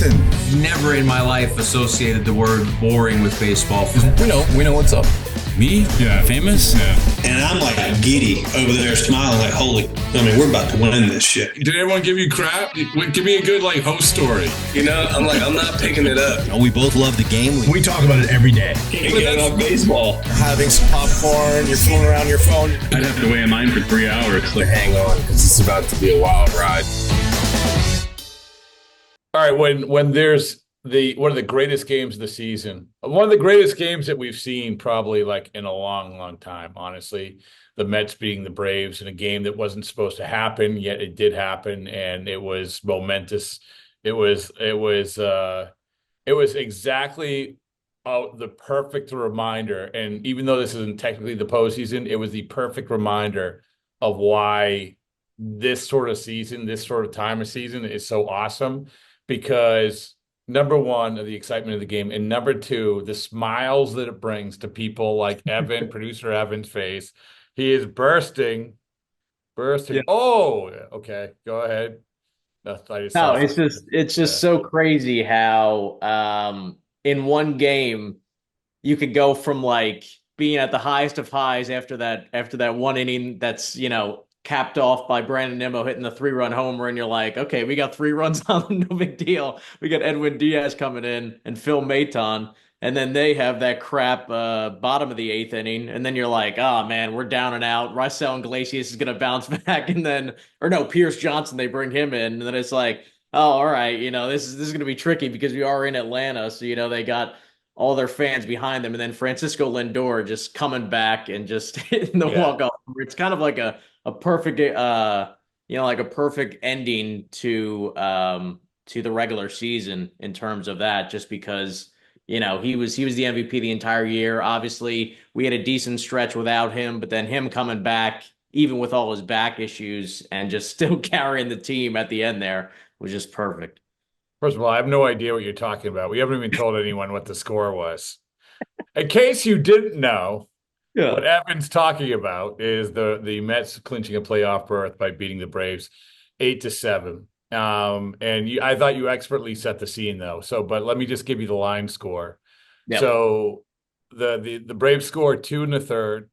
Listen, Never in my life associated the word boring with baseball. we know what's up. Me? Yeah. Famous? Yeah. And I'm like giddy over there smiling like, we're about to win this shit. Did everyone give you crap? Give me a good host story. I'm not picking it up. We both love the game. We talk about it every day. Getting on baseball. Having some popcorn, you're fooling around your phone. I'd have to wait in line for 3 hours. Hang on, because it's about to be a wild ride. All right, when there's one of the greatest games of the season, one of the greatest games that we've seen probably in a long, long time, honestly, the Mets beating the Braves in a game that wasn't supposed to happen, yet it did happen, and it was momentous. It was exactly the perfect reminder, and even though this isn't technically the postseason, it was the perfect reminder of why this sort of season, this sort of time of season is so awesome. Because number one, the excitement of the game, and number two, the smiles that it brings to people like Evan, producer Evan's face. He is bursting. Yeah. Oh, okay. Go ahead. It's just so crazy how in one game you could go from being at the highest of highs after that one inning that's capped off by Brandon Nimmo hitting the 3-run homer, and you're like, okay, we got 3 runs on, no big deal. We got Edwin Diaz coming in and Phil Maton, and then they have that crap bottom of the 8th inning, and then you're like, oh man, we're down and out. Raisel Iglesias is gonna bounce back, and then Pierce Johnson, they bring him in, and then it's like, oh, all right, this is gonna be tricky because we are in Atlanta, so they got all their fans behind them, and then Francisco Lindor just coming back and just hitting the walk-off. It's kind of like a perfect, a perfect ending to the regular season in terms of that, just because, he was the MVP the entire year. Obviously, we had a decent stretch without him, but then him coming back, even with all his back issues, and just still carrying the team at the end there was just perfect. First of all, I have no idea what you're talking about. We haven't even told anyone what the score was. In case you didn't know, what Evan's talking about is the Mets clinching a playoff berth by beating the Braves 8-7. I thought you expertly set the scene though. But let me just give you the line score. Yep. So the Braves scored 2 in the 3rd,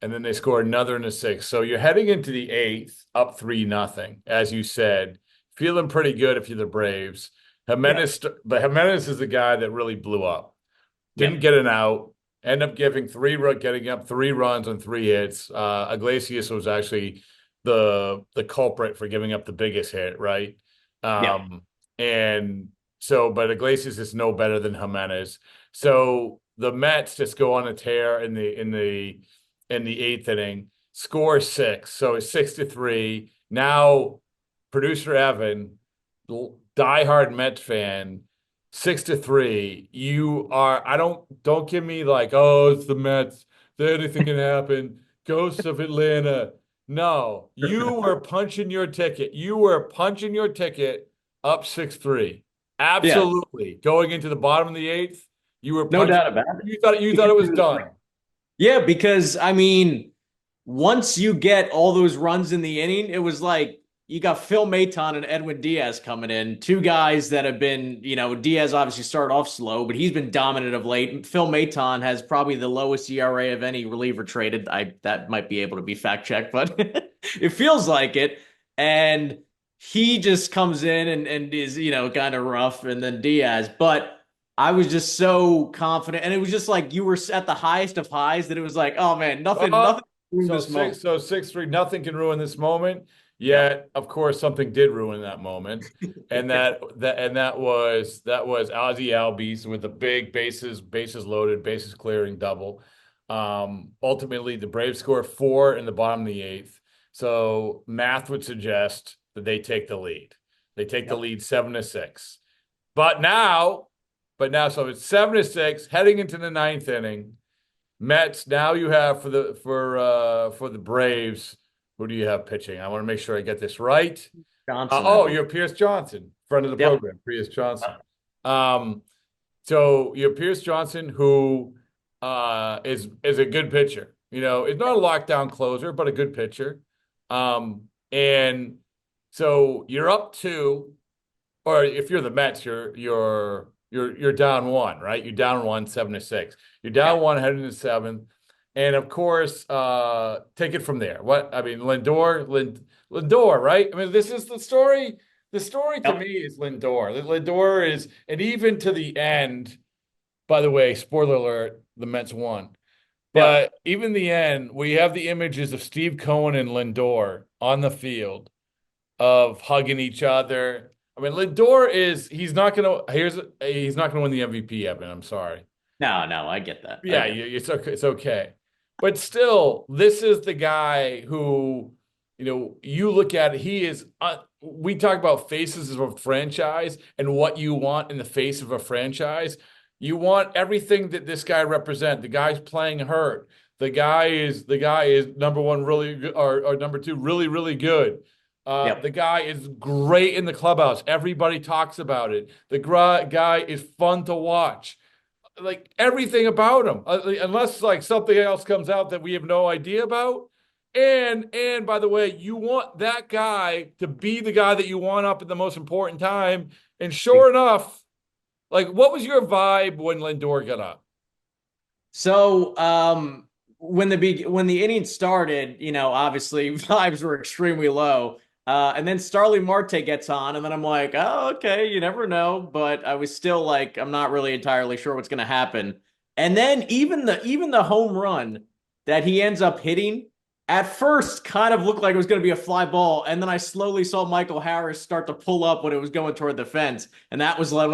and then they scored another in the 6th. So you're heading into the 8th up 3-0, as you said, feeling pretty good if you're the Braves. Jimenez is the guy that really blew up. Didn't get an out. End up getting up 3 runs on 3 hits. Iglesias was actually the culprit for giving up the biggest hit, right? And so, but Iglesias is no better than Jimenez. So the Mets just go on a tear in the 8th inning, score 6. So it's 6-3. Now, producer Evan, diehard Mets fan, 6-3. You are. Don't give me it's the Mets. Anything can happen. Ghosts of Atlanta. No, you were punching your ticket. You were punching your ticket up 6-3. Absolutely. Yeah. Going into the bottom of the 8th, you were punching, no doubt about it. You thought it was done. Yeah, because once you get all those runs in the inning, it was like, you got Phil Maton and Edwin Diaz coming in, 2 guys that have been, Diaz obviously started off slow, but he's been dominant of late. Phil Maton has probably the lowest ERA of any reliever traded. That might be able to be fact checked, but it feels like it. And he just comes in and is, kind of rough, and then Diaz. But I was just so confident, and it was just like you were at the highest of highs that it was like, oh man, nothing can ruin this moment. So 6-3, nothing can ruin this moment. Yet, of course, something did ruin that moment, and that was Ozzie Albies with a big bases loaded, bases clearing double. Ultimately, the Braves score 4 in the bottom of the 8th. So math would suggest that they take the lead. They take the lead 7-6. But now, so it's 7-6 heading into the 9th inning. Mets. Now you have for the Braves. Who do you have pitching? I want to make sure I get this right. Johnson. You're Pierce Johnson, friend of the program, Pierce Johnson. So you're Pierce Johnson, who is a good pitcher. Is not a lockdown closer, but a good pitcher. And so you're up 2, or if you're the Mets, you're down one, right? You're down one, 7-6. You're down one heading to seventh. And of course, take it from there. Lindor, right? I mean, this is the story. The story to me is Lindor. Lindor is, and even to the end, by the way, spoiler alert, the Mets won. But even the end, we have the images of Steve Cohen and Lindor on the field of hugging each other. I mean, Lindor he's not gonna win the MVP, Evan. I'm sorry. No, I get that. Yeah, it's okay. It's okay. But still, this is the guy who, you look at it, he is, we talk about faces of a franchise and what you want in the face of a franchise. You want everything that this guy represents. The guy's playing hurt. The guy is number one, really good, or number two, really, really good. The guy is great in the clubhouse. Everybody talks about it. The guy is fun to watch. Like everything about him, unless like something else comes out that we have no idea about. And by the way, you want that guy to be the guy that you want up at the most important time. And sure enough, like, what was your vibe when Lindor got up? So, when the inning started, obviously vibes were extremely low. And then Starling Marte gets on, and then I'm like, oh, okay, you never know. But I was still like, I'm not really entirely sure what's going to happen. And then even the home run that he ends up hitting at first kind of looked like it was going to be a fly ball. And then I slowly saw Michael Harris start to pull up when it was going toward the fence. And that was when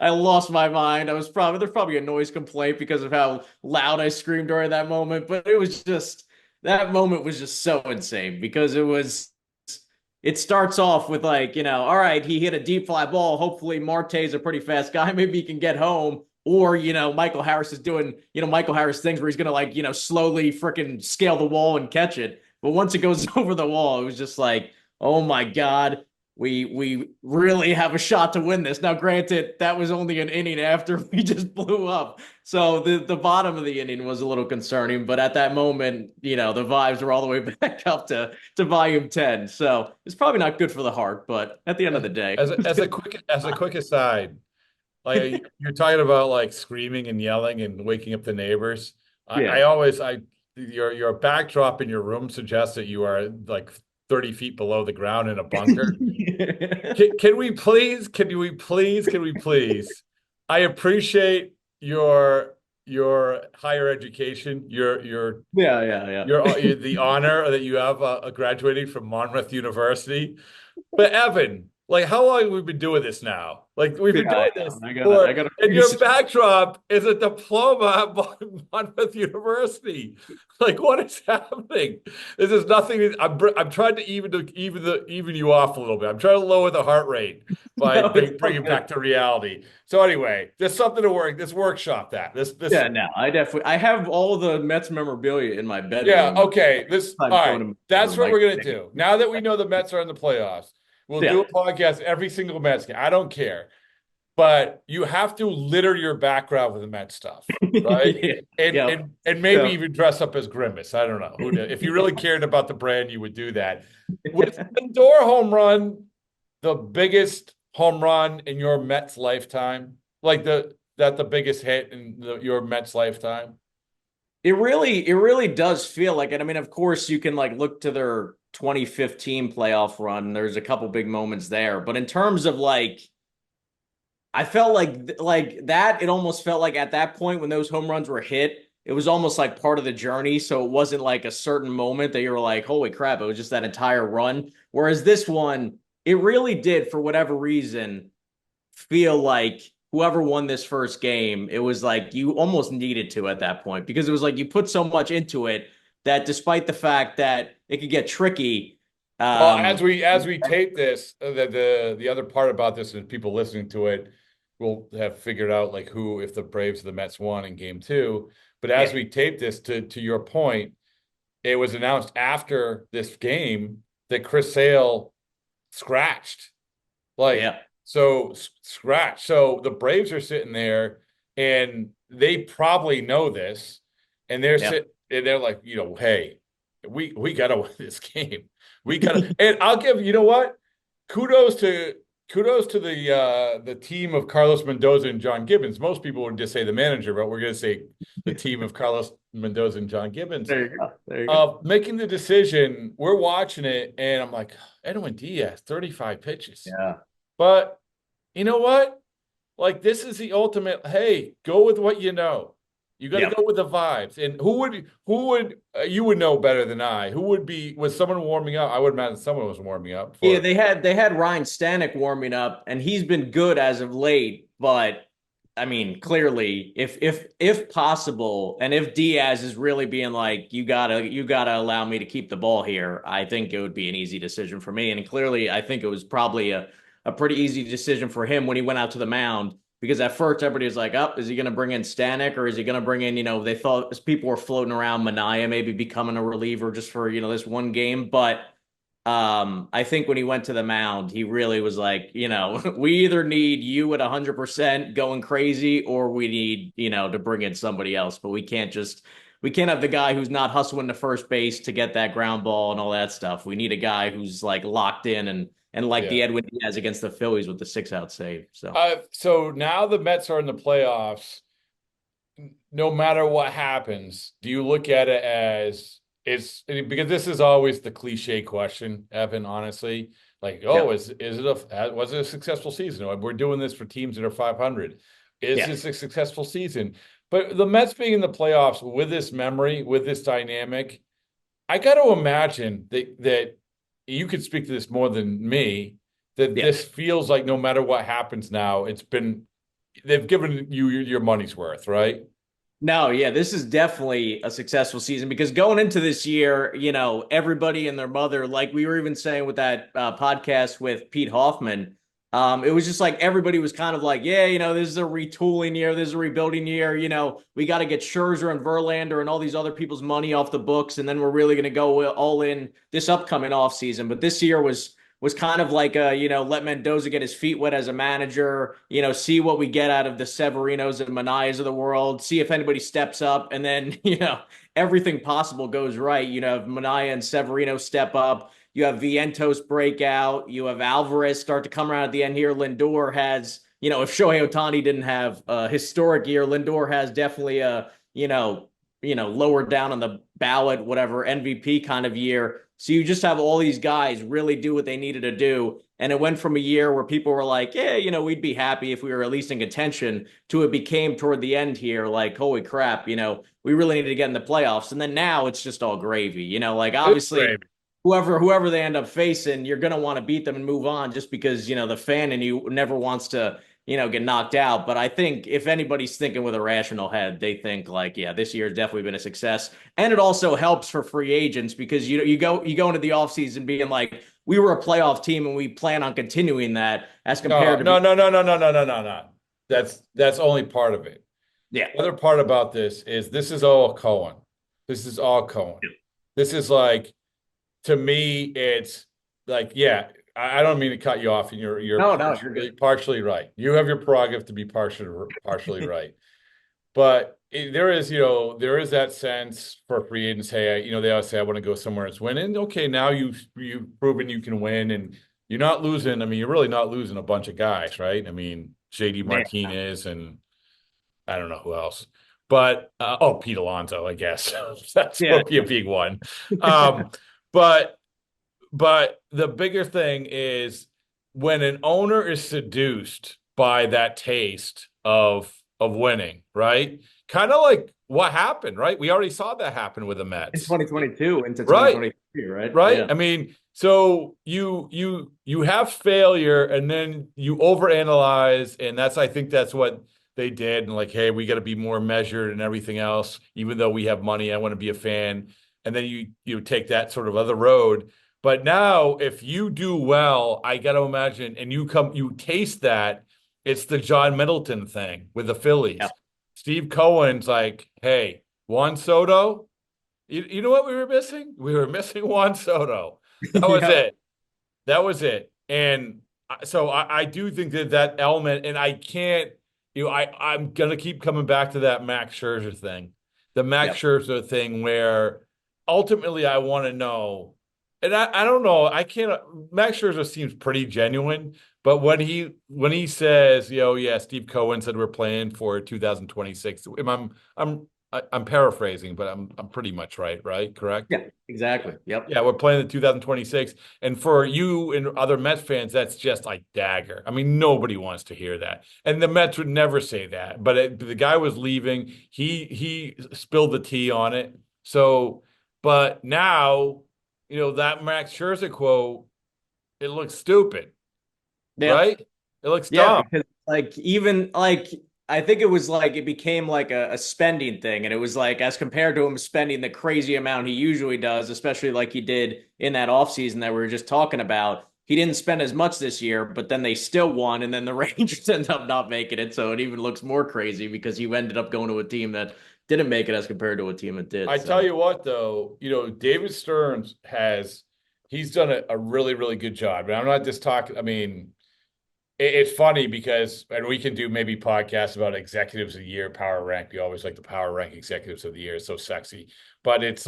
I lost my mind. There's probably a noise complaint because of how loud I screamed during that moment. But that moment was just so insane because it starts off with like, all right, he hit a deep fly ball. Hopefully Marte's a pretty fast guy. Maybe he can get home. Or, Michael Harris is doing, Michael Harris things where he's going to like, slowly freaking scale the wall and catch it. But once it goes over the wall, it was just like, oh my God, we really have a shot to win this. Now, granted, that was only an inning after we just blew up. So the bottom of the inning was a little concerning. But at that moment, the vibes were all the way back up to volume 10. So it's probably not good for the heart. But at the end of the day. As a quick aside, like you're talking about like screaming and yelling and waking up the neighbors. Your backdrop in your room suggests that you are like 30 feet below the ground in a bunker. Can we please? I appreciate your higher education, your the honor that you have graduating from Monmouth University. But Evan, like, how long have we been doing this now? Like, we've been doing this. And your backdrop is a diploma at Monmouth University. Like, what is happening? This is nothing. I'm trying to even you off a little bit. I'm trying to lower the heart rate by bring it back to reality. So anyway, there's something to work. This workshop that. Yeah, no, I have all the Mets memorabilia in my bedroom. Yeah, okay. All right. That's what we're gonna do. Now that we know the Mets are in the playoffs. We'll do a podcast every single Mets game. I don't care. But you have to litter your background with the Mets stuff, right? And maybe even dress up as Grimace. I don't know. If you really cared about the brand, you would do that. Was the Lindor home run the biggest home run in your Mets lifetime? Like the biggest hit in your Mets lifetime? It really does feel like it. I mean, of course, you can like look to their 2015 playoff run. There's a couple big moments there, but in terms of like, I felt like that. It almost felt like at that point when those home runs were hit, it was almost like part of the journey. So it wasn't like a certain moment that you were like, holy crap, it was just that entire run. Whereas this one, it really did, for whatever reason, feel like whoever won this first game, it was like you almost needed to at that point because it was like you put so much into it that despite the fact that it could get tricky. Well, as we tape this, the other part about this is people listening to it will have figured out like if the Braves or the Mets won in game 2. But as we tape this, to your point, it was announced after this game that Chris Sale scratched. So scratch. So the Braves are sitting there and they probably know this, and they're sitting and they're like, hey, we gotta win this game. We gotta, and I'll give, you know what? Kudos kudos to the team of Carlos Mendoza and John Gibbons. Most people would just say the manager, but we're going to say the team of Carlos Mendoza and John Gibbons. There you go. There you go. Making the decision. We're watching it, and I'm like, Edwin Diaz, 35 pitches. Yeah. But you know what? Like, this is the ultimate. Hey, go with what you know. You got to go with the vibes. And who would you would know better than I? Was someone warming up? I would imagine someone was warming up. Yeah, they had Ryan Stanek warming up, and he's been good as of late. But I mean, clearly, if possible, and if Diaz is really being like, you gotta allow me to keep the ball here, I think it would be an easy decision for me. And clearly, I think it was probably a pretty easy decision for him when he went out to the mound. Because at first everybody was like, is he going to bring in Stanek, or is he going to bring in, they thought people were floating around Minaya maybe becoming a reliever just for, this one game. But I think when he went to the mound, he really was like, we either need you at 100% going crazy, or we need, to bring in somebody else. But we can't have the guy who's not hustling to first base to get that ground ball and all that stuff. We need a guy who's like locked in and like the Edwin Diaz against the Phillies with the 6-out save. So now the Mets are in the playoffs. No matter what happens, do you look at it as because this is always the cliche question, Evan, honestly, like, was it a successful season? We're doing this for teams that are 500. Is this a successful season? But the Mets being in the playoffs with this memory, with this dynamic, I got to imagine that you could speak to this more than me, that this feels like no matter what happens now, they've given you your money's worth, right? No, yeah, this is definitely a successful season, because going into this year, everybody and their mother, like we were even saying with that podcast with Pete Hoffman, it was just like everybody was kind of like, this is a retooling year, this is a rebuilding year, we got to get Scherzer and Verlander and all these other people's money off the books, and then we're really going to go all in this upcoming offseason. But this year was kind of like let Mendoza get his feet wet as a manager, see what we get out of the Severinos and Manayas of the world, see if anybody steps up, and then everything possible goes right. You have Manaya and Severino step up. You have Vientos break out. You have Alvarez start to come around at the end here. Lindor has, if Shohei Ohtani didn't have a historic year, Lindor has definitely a, lower down on the ballot, whatever, MVP kind of year. So you just have all these guys really do what they needed to do. And it went from a year where people were like, we'd be happy if we were at least in contention, to it became toward the end here, like, holy crap, we really need to get in the playoffs. And then now it's just all gravy, obviously whoever they end up facing, you're going to want to beat them and move on, just because, the fan in you never wants to, get knocked out. But I think if anybody's thinking with a rational head, they think like, this year has definitely been a success. And it also helps for free agents, because you go into the offseason being like, we were a playoff team and we plan on continuing that, as compared to no. That's only part of it. Yeah. The other part about this is all Cohen. This is all Cohen. Yeah. This is like, to me, it's like, I don't mean to cut you off, and you're partially right. You have your prerogative to be partially right, but there is that sense for free agents. Hey, they always say, I want to go somewhere that's winning. Okay, now you've proven you can win, and you're not losing. I mean, you're really not losing a bunch of guys, right? I mean, JD Martinez and I don't know who else, but Pete Alonso, I guess that's would be a big one. But the bigger thing is when an owner is seduced by that taste of winning, right? Kind of like what happened, right? We already saw that happen with the Mets in 2022 into 2023, right? Right. Yeah. I mean, so you have failure, and then you overanalyze, and I think that's what they did. And like, hey, we got to be more measured and everything else. Even though we have money, I want to be a fan. And then you take that sort of other road. But now, if you do well, I got to imagine, and you taste that, it's the John Middleton thing with the Phillies. Yeah. Steve Cohen's like, hey, Juan Soto, you know what we were missing? We were missing Juan Soto. That was it. That was it. And so I do think that element, and I can't, I'm going to keep coming back to that Max Scherzer thing. The Max Scherzer thing, where ultimately I want to know, And I don't know. I can't. Max Scherzer seems pretty genuine, but when he says, yeah, Steve Cohen said we're playing for 2026. I'm paraphrasing, but I'm pretty much right? Correct? Yeah, exactly. Yep. Yeah, we're playing the 2026. And for you and other Mets fans, that's just like dagger. I mean, nobody wants to hear that. And the Mets would never say that. But the guy was leaving. He spilled the tea on it. So, but now, that Max Scherzer quote, it looks stupid, Yeah. right? It looks Yeah, dumb. because even I think it was it became like a spending thing, and it was as compared to him spending the crazy amount he usually does, especially like he did in that offseason that we were just talking about. He didn't spend as much this year, but then they still won, and then the Rangers ended up not making it, so it even looks more crazy because he ended up going to a team that didn't make it as compared to a team that did. I tell you what, though, David Stearns he's done a really, really good job. And I'm not just talking, I mean, it's funny because, and we can do maybe podcasts about executives of the year, power rank. We always like the power rank executives of the year. It's so sexy. But it's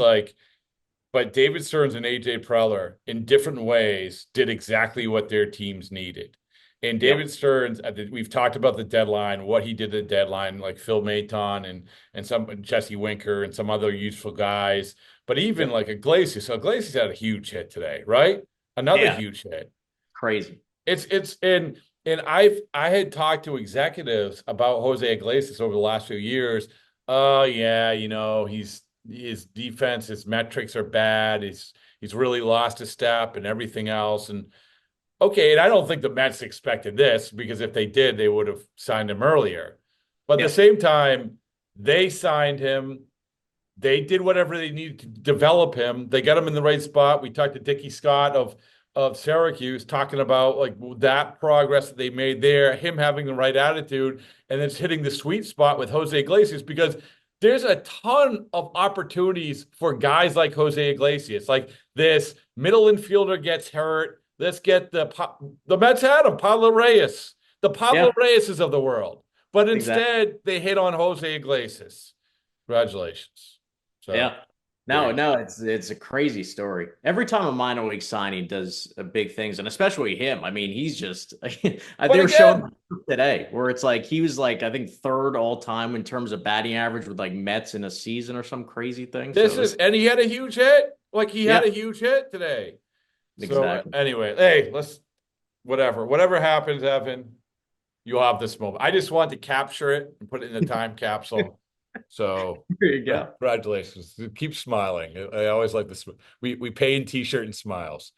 but David Stearns and AJ Preller in different ways did exactly what their teams needed. And David Stearns, we've talked about the deadline, what he did at the deadline, like Phil Maton and some Jesse Winker and some other useful guys. But even like Iglesias. So Iglesias had a huge hit today, right? Another huge hit. Crazy. And I had talked to executives about Jose Iglesias over the last few years. Oh yeah, his defense, his metrics are bad. He's really lost a step and everything else. And okay, and I don't think the Mets expected this because if they did, they would have signed him earlier. But at the same time, they signed him. They did whatever they needed to develop him. They got him in the right spot. We talked to Dickie Scott of Syracuse talking about like that progress that they made there, him having the right attitude, and it's hitting the sweet spot with Jose Iglesias because there's a ton of opportunities for guys like Jose Iglesias. Like this middle infielder gets hurt. Let's get the Mets had him, Pablo Reyes, the Pablo Reyeses of the world. But instead, they hit on Jose Iglesias. Congratulations. So, No, it's a crazy story. Every time a minor league signing does big things, and especially him. I mean, he's just they were showing today where it's he was I think third all time in terms of batting average with Mets in a season or some crazy thing. And he had a huge hit. He had a huge hit today. Exactly. So anyway, hey, whatever happens, Evan, you'll have this moment. I just want to capture it and put it in the time capsule. So there you go. Congratulations. Keep smiling. I always like this. We pay in t-shirt and smiles.